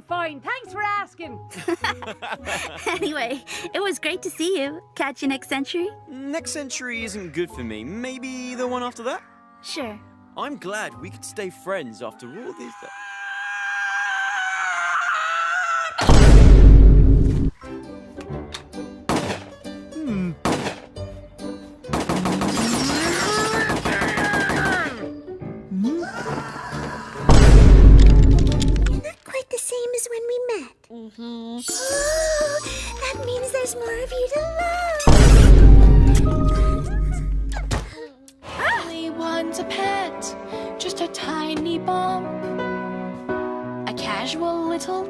fine. Thanks for asking. Anyway, it was great to see you. Catch you next century? Next century isn't good for me. Maybe the one after that? Sure. I'm glad we could stay friends after all this. Quite the same as when we met. Oh, that means there's more of you to love. Only one's a pet, just a tiny bump. A casual little